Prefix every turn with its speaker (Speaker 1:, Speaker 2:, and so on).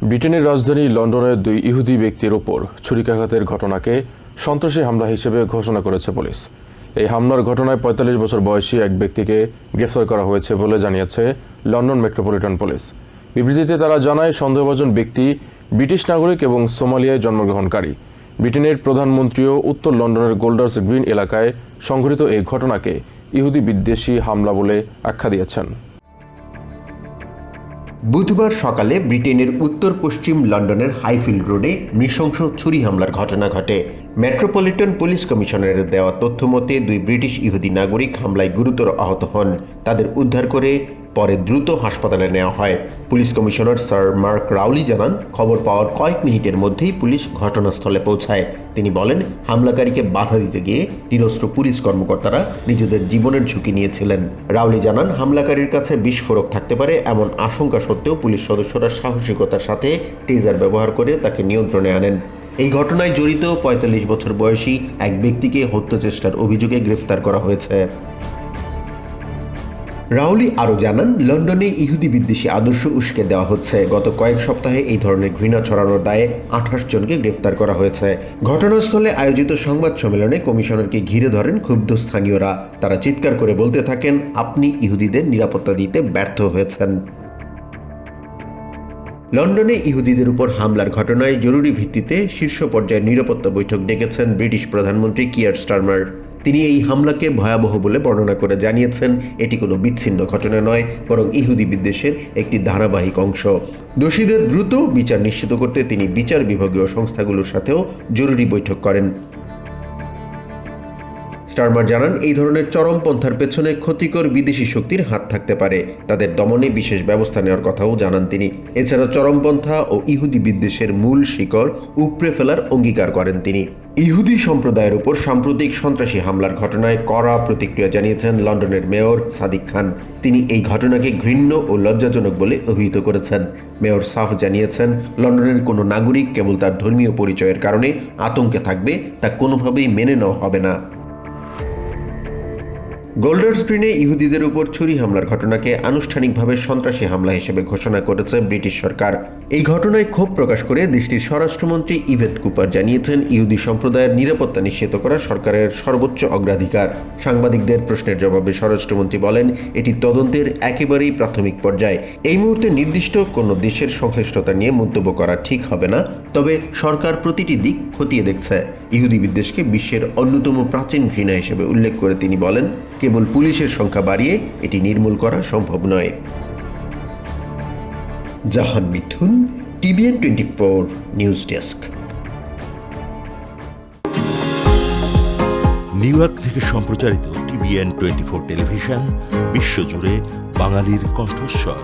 Speaker 1: ব্রিটেনের রাজধানী লন্ডনের দুই ইহুদি ব্যক্তির ওপর ছুরিকাঘাতের ঘটনাকে সন্ত্রাসী হামলা হিসেবে ঘোষণা করেছে পুলিশ। এই হামলার ঘটনায় ৪৫ বছর বয়সী এক ব্যক্তিকে গ্রেফতার করা হয়েছে বলে জানিয়েছে লন্ডন মেট্রোপলিটন পুলিশ। বিবৃতিতে তারা জানায়, সন্দেহভাজন ব্যক্তি ব্রিটিশ নাগরিক এবং সোমালিয়ায় জন্মগ্রহণকারী। ব্রিটেনের প্রধানমন্ত্রীও উত্তর লন্ডনের গোল্ডার্স গ্রিন এলাকায় সংঘটিত এই ঘটনাকে ইহুদি বিদ্বেষী হামলা বলে আখ্যা দিয়েছেন।
Speaker 2: বুধবার সকালে ব্রিটেনের উত্তর পশ্চিম লন্ডনের হাইফিল্ড রোডে নৃশংস ছুরি হামলার ঘটনা ঘটে। মেট্রোপলিটন পুলিশ কমিশনারের দেওয়া তথ্য মতে দুই ব্রিটিশ ইহুদি নাগরিক হামলায় গুরুতর আহত হন। তাদের উদ্ধার করে পরে দ্রুত হাসপাতালে নেওয়া হয়। পুলিশ কমিশনার স্যার মার্ক রাউলি জানান, খবর পাওয়ার কয়েক মিনিটের মধ্যেই পুলিশ ঘটনাস্থলে পৌঁছায়। তিনি বলেন, হামলাকারীকে বাধা দিতে গিয়ে নিরস্ত্র পুলিশ কর্মকর্তারা নিজেদের জীবনের ঝুঁকি নিয়েছিলেন। রাউলি জানান, হামলাকারীর কাছে বিস্ফোরক থাকতে পারে এমন আশঙ্কা সত্ত্বেও পুলিশ সদস্যরা সাহসিকতার সাথে টেজার ব্যবহার করে তাকে নিয়ন্ত্রণে আনেন। এই ঘটনায় জড়িত ৪৫ বছর বয়সী এক ব্যক্তিকে হত্যাচেষ্টার অভিযোগে গ্রেফতার করা হয়েছে। রাউলি আরও জানান, লন্ডনে ইহুদি বিদ্বেষী আদর্শ উস্কে দেওয়া হচ্ছে। গত কয়েক সপ্তাহে এই ধরনের ঘৃণা ছড়ানোর দায়ে ২৮ জনকে গ্রেফতার করা হয়েছে। ঘটনাস্থলে আয়োজিত সংবাদ সম্মেলনে কমিশনারকে ঘিরে ধরেন ক্ষুব্ধ স্থানীয়রা। তারা চিৎকার করে বলতে থাকেন, আপনি ইহুদিদের নিরাপত্তা দিতে ব্যর্থ হয়েছেন। লন্ডনে ইহুদিদের উপর হামলার ঘটনায় জরুরি ভিত্তিতে শীর্ষ পর্যায়ের নিরাপত্তা বৈঠক ডেকেছেন ব্রিটিশ প্রধানমন্ত্রী কিয়ার স্টারমার। তিনি এই হামলাকে ভয়াবহ বলে বর্ণনা করে জানিয়েছেন, এটি কোনো বিচ্ছিন্ন ঘটনা নয়, বরং ইহুদি বিদ্বেষের একটি ধারাবাহিক অংশ। দোষীদের দ্রুত বিচার নিশ্চিত করতে তিনি বিচার বিভাগীয় সংস্থাগুলোর সাথেও জরুরি বৈঠক করেন। স্টারমার জানান, এই ধরনের চরমপন্থার পেছনে ক্ষতিকর বিদেশি শক্তির হাত থাকতে পারে। তাদের দমনে বিশেষ ব্যবস্থা নেওয়ার কথাও জানান তিনি। এছাড়া চরমপন্থা ও ইহুদি বিদ্বেষের মূল শিকড় উপড়ে ফেলার অঙ্গীকার করেন তিনি। ইহুদি সম্প্রদায়ের উপর সাম্প্রতিক সন্ত্রাসী হামলার ঘটনায় কড়া প্রতিক্রিয়া জানিয়েছেন লন্ডনের মেয়র সাদিক খান। তিনি এই ঘটনাকে ঘৃণ্য ও লজ্জাজনক বলে অভিহিত করেছেন। মেয়র সাফ জানিয়েছেন, লন্ডনের কোনো নাগরিক কেবল তার ধর্মীয় পরিচয়ের কারণে আতঙ্কে থাকবে, তা কোনোভাবেই মেনে নেওয়া হবে না। গোল্ডার্স গ্রিনে ইহুদিদের উপর ছুরি হামলার ঘটনাকে আনুষ্ঠানিকভাবে সন্ত্রাসী হামলা হিসেবে ঘোষণা করেছে ব্রিটিশ সরকার। এই ঘটনায় ক্ষোভ প্রকাশ করে দেশটির স্বরাষ্ট্রমন্ত্রী ইভেট কুপার জানিয়েছেন, ইহুদি সম্প্রদায়ের নিরাপত্তা নিশ্চিত করা সরকারের সর্বোচ্চ অগ্রাধিকার। সাংবাদিকদের প্রশ্নের জবাবে স্বরাষ্ট্রমন্ত্রী বলেন, এটি তদন্তের একেবারেই প্রাথমিক পর্যায়ে। এই মুহূর্তে নির্দিষ্ট কোনো দেশের সংশ্লিষ্টতা নিয়ে মন্তব্য করা ঠিক হবে না, তবে সরকার প্রতিটি দিক খতিয়ে দেখছে। ইহুদি বিদ্বেষকে বিশ্বের অন্যতম প্রাচীন ঘৃণা হিসেবে উল্লেখ করে তিনি বলেন, কেবল পুলিশের সংখ্যা বাড়িয়ে এটি নির্মূল করা সম্ভব নয়। জাহান মিথুন, TVN 24 news desk.
Speaker 3: New York থেকে সম্প্রচারিত TVN 24 টেলিভিশন বিশ্বজুড়ে বাঙালির কণ্ঠস্বর।